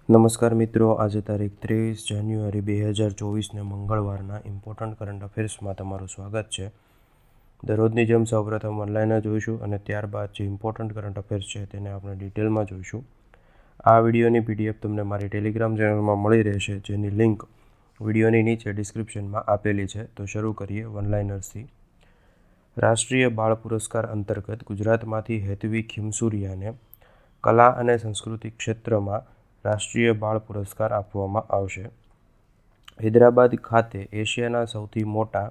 નમસ્કાર મિત્રો, આજે તારીખ 23 જાન્યુઆરી 2024ને મંગળવારના ઇમ્પોર્ટન્ટ કરંટ અફેર્સમાં તમારું સ્વાગત છે. દરરોજની જેમ સૌપ્રથમ ઓનલાઈન જોઈશું અને ત્યારબાદ જે ઇમ્પોર્ટન્ટ કરંટ અફેર્સ છે તેને આપણે ડિટેલમાં જોઈશું. આ વિડીયોની PDF તમને મારી ટેલિગ્રામ ચેનલમાં મળી રહેશે, જેની લિંક વિડીયોની નીચે ડિસ્ક્રિપ્શનમાં આપેલી છે. તો શરૂ કરીએ વનલાઇનર્સથી. રાષ્ટ્રીય બાળ પુરસ્કાર અંતર્ગત ગુજરાતમાંથી હેતવી ખીમસુરિયાને કલા અને સંસ્કૃતિ ક્ષેત્રમાં રાષ્ટ્રીય બાળ પુરસ્કાર આપવામાં આવશે. હૈદરાબાદ ખાતે એશિયાના સૌથી મોટા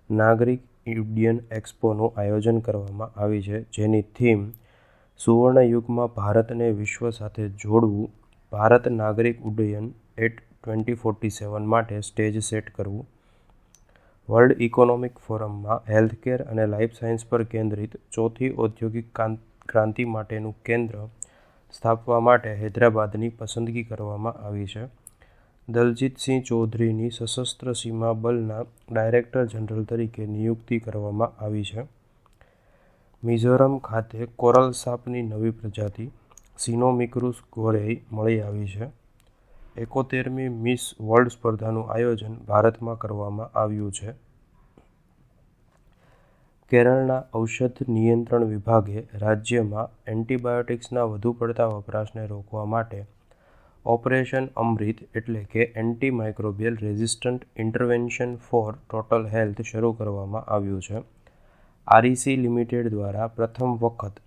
નાગરિક ઉડ્ડયન એક્સપોનું આયોજન કરવામાં આવી છે, જેની થીમ સુવર્ણ યુગમાં ભારતને વિશ્વ સાથે જોડવું, ભારત નાગરિક ઉડ્ડયન એટ 2047 માટે સ્ટેજ સેટ કરવું. વર્લ્ડ ઇકોનોમિક ફોરમમાં હેલ્થકેર અને લાઇફ સાયન્સ પર કેન્દ્રિત ચોથી ઔદ્યોગિક ક્રાંતિ માટેનું કેન્દ્ર સ્થાપવા માટે હૈદરાબાદની પસંદગી કરવામાં આવી છે. દલજીતસિંહ ચૌધરીની સશસ્ત્ર સીમા બલના ડાયરેક્ટર જનરલ તરીકે નિયુક્તિ કરવામાં આવી છે. મિઝોરમ ખાતે કોરલ સાપની નવી પ્રજાતિ સિનોમિક્રુસ ગોરેઈ મળી આવી છે. 71મી મિસ વર્લ્ડ સ્પર્ધાનું આયોજન ભારતમાં કરવામાં આવ્યું છે. કેરળના ઔષધ નિયંત્રણ વિભાગે રાજ્યમાં એન્ટીબાયોટિક્સના વધુ પડતા વપરાશને રોકવા માટે ઓપરેશન અમૃત એટલે કે antimicrobial resistant intervention for total health શરૂ કરવામાં આવ્યું છે. REC લિમિટેડ દ્વારા પ્રથમ વખત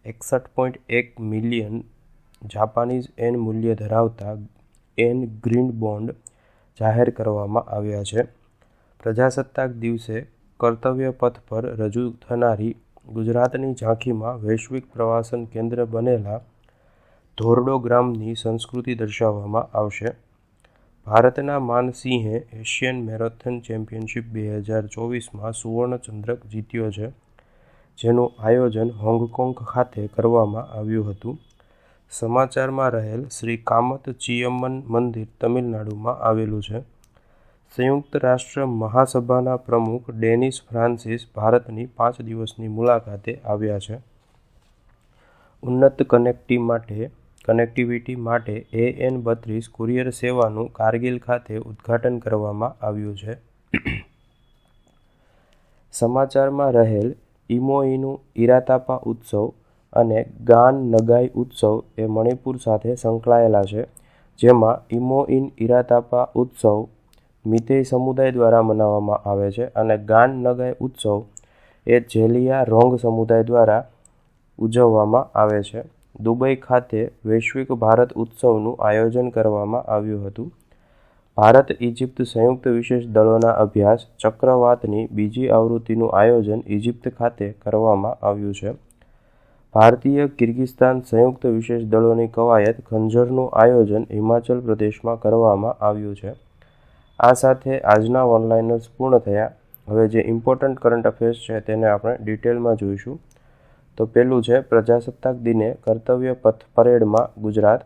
61.1 મિલિયન જાપાનીઝ એન મૂલ્ય ધરાવતા એન ગ્રીન બોન્ડ જાહેર કરવામાં આવ્યા છે. પ્રજાસત્તાક દિવસે કર્તવ્ય પથ પર રજૂ થનારી ગુજરાતની ઝાંખીમાં વૈશ્વિક પ્રવાસન કેન્દ્ર બનેલા ધોરડો ગ્રામની સંસ્કૃતિ દર્શાવવામાં આવશે. ભારતના માનસિંહે એશિયન મેરેથોન ચેમ્પિયનશિપ 2024માં સુવર્ણ ચંદ્રક જીત્યો છે, જેનું આયોજન હોંગકોંગ ખાતે કરવામાં આવ્યું હતું. સમાચારમાં રહેલ શ્રી કામત-ચિયમ્મન મંદિર તમિલનાડુમાં આવેલું છે. સંયુક્ત રાષ્ટ્ર મહાસભાના પ્રમુખ ડેનિસ ફ્રાન્સિસ ભારતની 5 દિવસની મુલાકાતે આવ્યા છે. ઉન્નત કનેક્ટિવિટી માટે AN32 કુરિયર સેવાનું કારગિલ ખાતે ઉદ્ઘાટન કરવામાં આવ્યું છે. સમાચારમાં રહેલ ઇમોઇનું ઇરાતાપા ઉત્સવ અને ગાન નગાઈ ઉત્સવ એ મણિપુર સાથે સંકળાયેલા છે, જેમાં ઇમોઇન ઇરાતાપા ઉત્સવ મિતેઈ સમુદાય દ્વારા મનાવવામાં આવે છે અને ગાન નગાઈ ઉત્સવ એ જેલિયા રોંગ સમુદાય દ્વારા ઉજવવામાં આવે છે. દુબઈ ખાતે વૈશ્વિક ભારત ઉત્સવનું આયોજન કરવામાં આવ્યું હતું. ભારત ઇજિપ્ત સંયુક્ત વિશેષ દળોના અભ્યાસ ચક્રવાતની બીજી આવૃત્તિનું આયોજન ઇજિપ્ત ખાતે કરવામાં આવ્યું છે. ભારતીય કિર્ગિસ્તાન સંયુક્ત વિશેષ દળોની કવાયત ખંજરનું આયોજન હિમાચલ પ્રદેશમાં કરવામાં આવ્યું છે. આ સાથે આજના ઓનલાઇનર્સ પૂર્ણ થયા. હવે જે ઇમ્પોર્ટન્ટ કરંટ અફેર્સ છે તેને આપણે ડિટેલમાં જોઈશું. તો પહેલું છે પ્રજાસત્તાક દિને કર્તવ્ય પથ પરેડમાં ગુજરાત.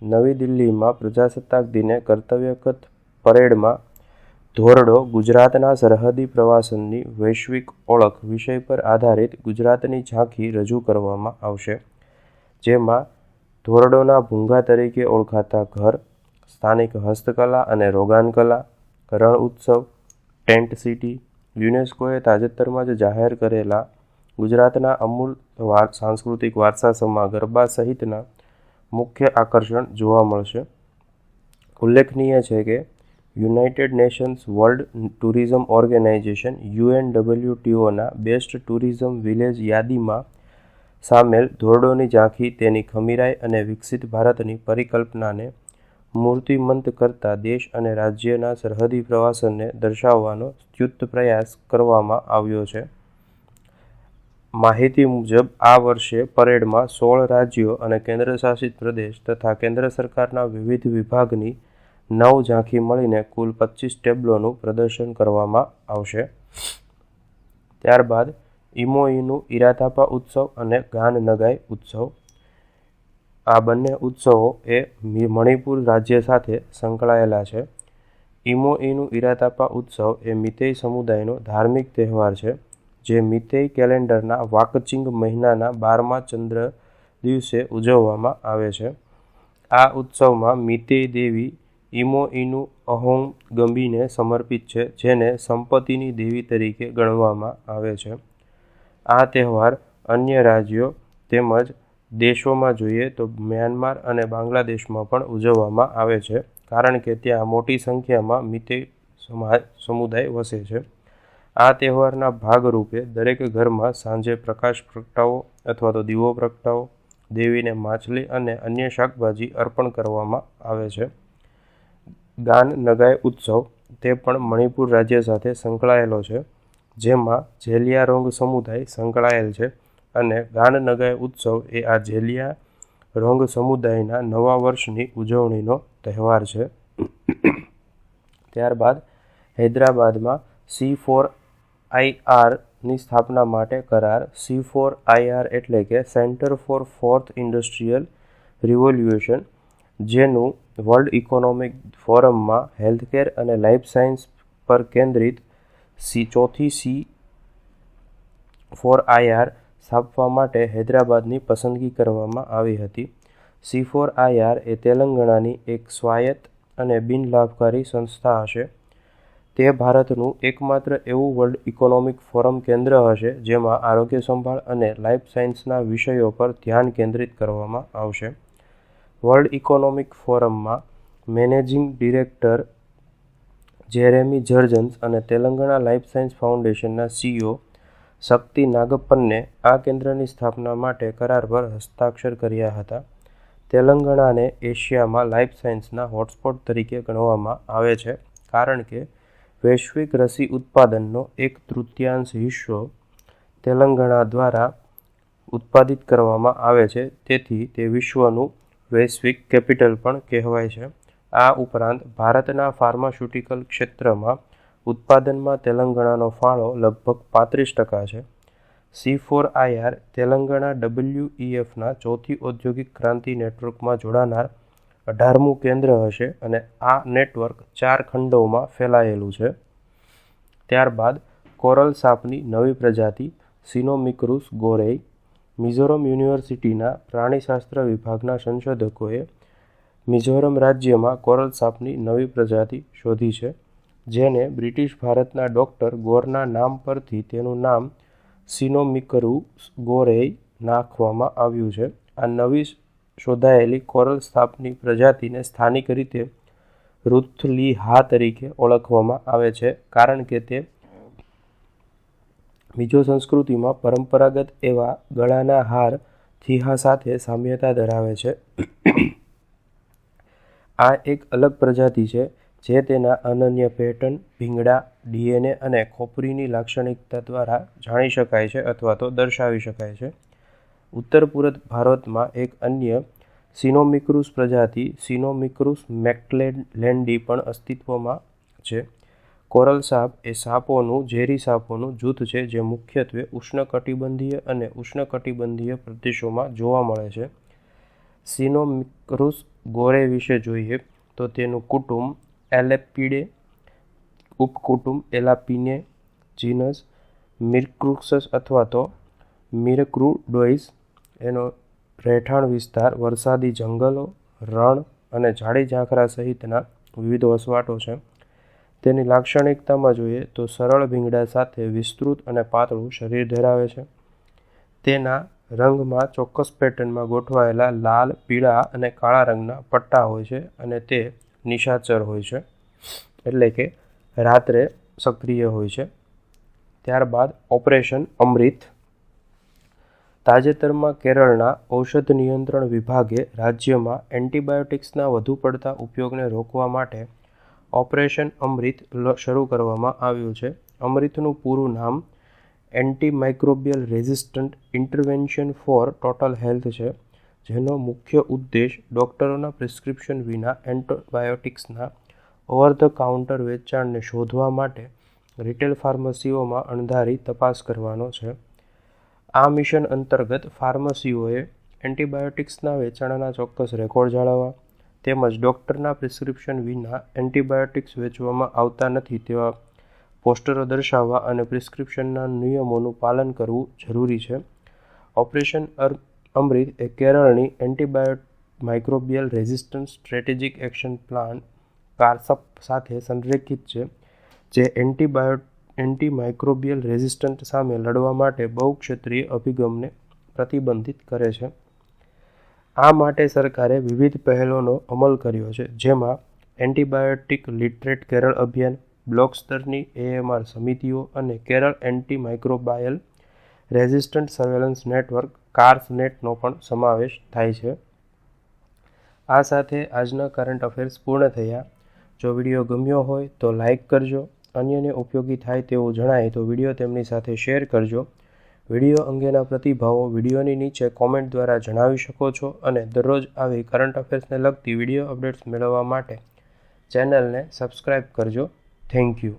નવી દિલ્હીમાં પ્રજાસત્તાક દિને કર્તવ્ય પથ પરેડમાં ધોરડો ગુજરાતના સરહદી પ્રવાસનની વૈશ્વિક ઓળખ વિષય પર આધારિત ગુજરાતની ઝાંખી રજૂ કરવામાં આવશે, જેમાં ધોરડોના ભૂંગા તરીકે ઓળખાતા ઘર, સ્થાનિક હસ્તકલા અને રોગાન કલા, રણ ઉત્સવ, ટેન્ટ સિટી, યુનેસ્કોએ તાજેતરમાં જ જાહેર કરેલા ગુજરાતના અમૂલ સાંસ્કૃતિક વારસાસમાં ગરબા સહિતના મુખ્ય આકર્ષણ જોવા મળશે. ઉલ્લેખનીય છે કે United Nations World Tourism Organization UNWTOના બેસ્ટ ટુરિઝમ વિલેજ યાદીમાં સામેલ ધોરડોની ઝાંખી તેની ખમીરાઈ અને વિકસિત ભારતની પરિકલ્પનાને મૂર્તિમંત કરતા દેશ અને રાજ્યના સરહદી પ્રવાસનને દર્શાવવાનો સ્તુત્ય પ્રયાસ કરવામાં આવ્યો છે. માહિતી મુજબ આ વર્ષે પરેડમાં 16 રાજ્યો અને કેન્દ્રશાસિત પ્રદેશ તથા કેન્દ્ર સરકારના વિવિધ વિભાગની 9 ઝાંખી મળીને કુલ 25 ટેબ્લોનું પ્રદર્શન કરવામાં આવશે. ત્યારબાદ ઇમોઇનું ઇરાતાપા ઉત્સવ અને ગાન નગાઈ ઉત્સવ. આ બંને ઉત્સવો એ મણિપુર રાજ્ય સાથે સંકળાયેલા છે. ઇમોઇનું ઇરાતાપા ઉત્સવ એ મિતેઈ સમુદાયનો ધાર્મિક તહેવાર છે, જે મિતેઈ કેલેન્ડરના વાકચિંગ મહિનાના 12મા ચંદ્ર દિવસે ઉજવવામાં આવે છે. આ ઉત્સવમાં મીતેય દેવી ઇમોઇનુ અહોંગમીને સમર્પિત છે, જેને સંપત્તિની દેવી તરીકે ગણવામાં આવે છે. આ તહેવાર અન્ય રાજ્યો તેમજ દેશોમાં જોઈએ તો મ્યાનમાર અને બાંગ્લાદેશમાં પણ ઉજવવામાં આવે છે, કારણ કે ત્યાં મોટી સંખ્યામાં મીતેય સમુદાય વસે છે. આ તહેવારના ભાગરૂપે દરેક ઘરમાં સાંજે પ્રકાશ પ્રગટાવો અથવા તો દીવો પ્રગટાવો, દેવીને માછલી અને અન્ય શાકભાજી અર્પણ કરવામાં આવે છે. ગાન નગાઈ ઉત્સવ તે પણ મણિપુર રાજ્ય સાથે સંકળાયેલો છે, જેમાં જેલિયારોંગ સમુદાય સંકળાયેલ છે, અને ગાન નગાઈ ઉત્સવ એ આ જેલિયારોંગ સમુદાયના નવા વર્ષની ઉજવણીનો તહેવાર છે. ત્યારબાદ હૈદરાબાદમાં C4IR ની સ્થાપના માટે કરાર. C4IR એટલે કે centre for fourth industrial revolution, જેનું વર્લ્ડ ઇકોનોમિક ફોરમમાં હેલ્થકેર અને લાઇફ સાયન્સ પર કેન્દ્રિત ચોથી C4IR સ્થાપવા માટે હૈદરાબાદની પસંદગી કરવામાં આવી હતી. C4IR એ તેલંગાણાની એક સ્વાયત્ત અને બિનલાભકારી સંસ્થા હશે. તે ભારતનું એકમાત્ર એવું વર્લ્ડ ઇકોનોમિક ફોરમ કેન્દ્ર હશે જેમાં આરોગ્ય સંભાળ અને લાઇફ સાયન્સના વિષયો પર ધ્યાન કેન્દ્રિત કરવામાં આવશે. વર્લ્ડ ઇકોનોમિક ફોરમમાં મેનેજિંગ ડિરેક્ટર જેરેમી જર્જન્સ અને તેલંગાણા લાઇફ સાયન્સ ફાઉન્ડેશનના CEO શક્તિ નાગપ્પને આ કેન્દ્રની સ્થાપના માટે કરાર પર હસ્તાક્ષર કર્યા હતા. તેલંગાણાને એશિયામાં લાઇફ સાયન્સના હોટસ્પોટ તરીકે ગણવામાં આવે છે, કારણ કે વૈશ્વિક રસી ઉત્પાદનનો 1/3 હિસ્સો તેલંગાણા દ્વારા ઉત્પાદિત કરવામાં આવે છે, તેથી તે વિશ્વનું વૈશ્વિક કેપિટલ પણ કહેવાય છે. આ ઉપરાંત ભારતના ફાર્માસ્યુટિકલ ક્ષેત્રમાં ઉત્પાદનમાં તેલંગાણાનો ફાળો લગભગ 35% છે. C4IR તેલંગાણા WEFના ચોથી ઔદ્યોગિક ક્રાંતિ નેટવર્કમાં જોડાનાર 18મું કેન્દ્ર હશે અને આ નેટવર્ક 4 ખંડોમાં ફેલાયેલું છે. ત્યારબાદ કોરલ સાપની નવી પ્રજાતિ સિનોમિક્રુસ ગોરેઈ. મિઝોરમ યુનિવર્સિટીના પ્રાણીશાસ્ત્ર વિભાગના સંશોધકોએ મિઝોરમ રાજ્યમાં કોરલ સાપની નવી પ્રજાતિ શોધી છે, જેને બ્રિટિશ ભારતના ડોક્ટર ગોરના નામ પરથી તેનું નામ સિનોમિકરુસ ગોરેઈ નાખવામાં આવ્યું છે. આ નવી શોધાયેલી કોરલ સાપની પ્રજાતિને સ્થાનિક રીતે રુથલીહા તરીકે ઓળખવામાં આવે છે, કારણ કે તે મિઝો સંસ્કૃતિમાં પરંપરાગત એવા ગળાના હાર થીહા સાથે સામ્યતા ધરાવે છે. આ એક અલગ પ્રજાતિ છે જે તેના અનન્ય પેટર્ન, ભીંગડા, DNA અને ખોપરીની લાક્ષણિકતા દ્વારા જાણી શકાય છે અથવા તો દર્શાવી શકાય છે. ઉત્તર પૂર્વ ભારતમાં એક અન્ય સિનોમિક્રુસ પ્રજાતિ સિનોમિક્રુસ મેક્લેલેન્ડી પણ અસ્તિત્વમાં છે. કોરલ સાપ એ ઝેરી સાપોનું જૂથ છે જે મુખ્યત્વે ઉષ્ણકટિબંધીય અને ઉષ્ણકટિબંધીય પ્રદેશોમાં જોવા મળે છે. સિનોમિક્રુસ ગોરે વિશે જોઈએ તો તેનું કુટુંબ એલેપિડે, ઉપકુટુંબ એલાપિને, જીનસ મિરક્રુસસ અથવા તો મિરક્રુડોઇસ. એનો રહેઠાણ વિસ્તાર વરસાદી જંગલો, રણ અને ઝાડી ઝાંખરા સહિતના વિવિધ વસવાટો છે. તેની લાક્ષણિકતામાં જોઈએ તો સરળ ભીંગડા સાથે વિસ્તૃત અને પાતળું શરીર ધરાવે છે. તેના રંગમાં ચોક્કસ પેટર્નમાં ગોઠવાયેલા લાલ, પીળા અને કાળા રંગના પટ્ટા હોય છે અને તે નિશાચર હોય છે, એટલે કે રાત્રે સક્રિય હોય છે. ત્યારબાદ ઓપરેશન અમૃત. તાજેતરમાં કેરળના ઔષધ નિયંત્રણ વિભાગે રાજ્યમાં એન્ટીબાયોટિક્સના વધુ પડતા ઉપયોગને રોકવા માટે ઓપરેશન અમૃત શરૂ કરવામાં આવ્યું છે. અમૃતનું પૂરું નામ antimicrobial resistant intervention for total health છે, જેનો મુખ્ય ઉદ્દેશ ડોક્ટરોના પ્રિસ્ક્રિપ્શન વિના એન્ટીબાયોટિક્સના ઓવર ધ કાઉન્ટર વેચાણને શોધવા માટે રિટેલ ફાર્મસીઓમાં અણધારી તપાસ કરવાનો છે. આ મિશન અંતર્ગત ફાર્મસીઓએ એન્ટીબાયોટિક્સના વેચાણના ચોક્કસ રેકોર્ડ જાળવવા તેમજ ડોક્ટરના પ્રિસ્ક્રિપ્શન વિના એન્ટીબાયોટિક્સ વેચવામાં આવતા નથી તેવા પોસ્ટરો દર્શાવવા અને પ્રિસ્ક્રિપ્શનના નિયમોનું પાલન કરવું જરૂરી છે. ઓપરેશન અમૃત એ કેરળની microbial resistance strategic action plan KARSAP સાથે સંરેખિત છે, જે એન્ટીમાઇક્રોબિયલ રેઝિસ્ટન્ટ સામે લડવા માટે બહુક્ષેત્રીય અભિગમને પ્રતિબંધિત કરે છે. આ માટે સરકારે વિવિધ પહેલોનો અમલ કર્યો છે, જેમાં એન્ટીબાયોટિક લિટરેટ કેરળ અભિયાન, બ્લોક સ્તરની AMR સમિતિઓ અને કેરળ એન્ટીમાઇક્રોબાયલ રેઝિસ્ટન્ટ સર્વેલન્સ નેટવર્ક કાર્સનેટનો પણ સમાવેશ થાય છે. આ સાથે આજના કરંટ અફેર્સ પૂર્ણ થયા. જો વિડીયો ગમ્યો હોય તો લાઇક કરજો. અન્યને ઉપયોગી થાય તેવું જણાય તો વિડીયો તેમની સાથે શેર કરજો. વિડીયો અંગેના પ્રતિભાવો વિડીયોની નીચે કોમેન્ટ દ્વારા જણાવી શકો છો અને દરરોજ આવી કરંટ અફેર્સને લગતી વિડીયો અપડેટ્સ મેળવવા માટે ચેનલને સબસ્ક્રાઇબ કરજો. Thank you.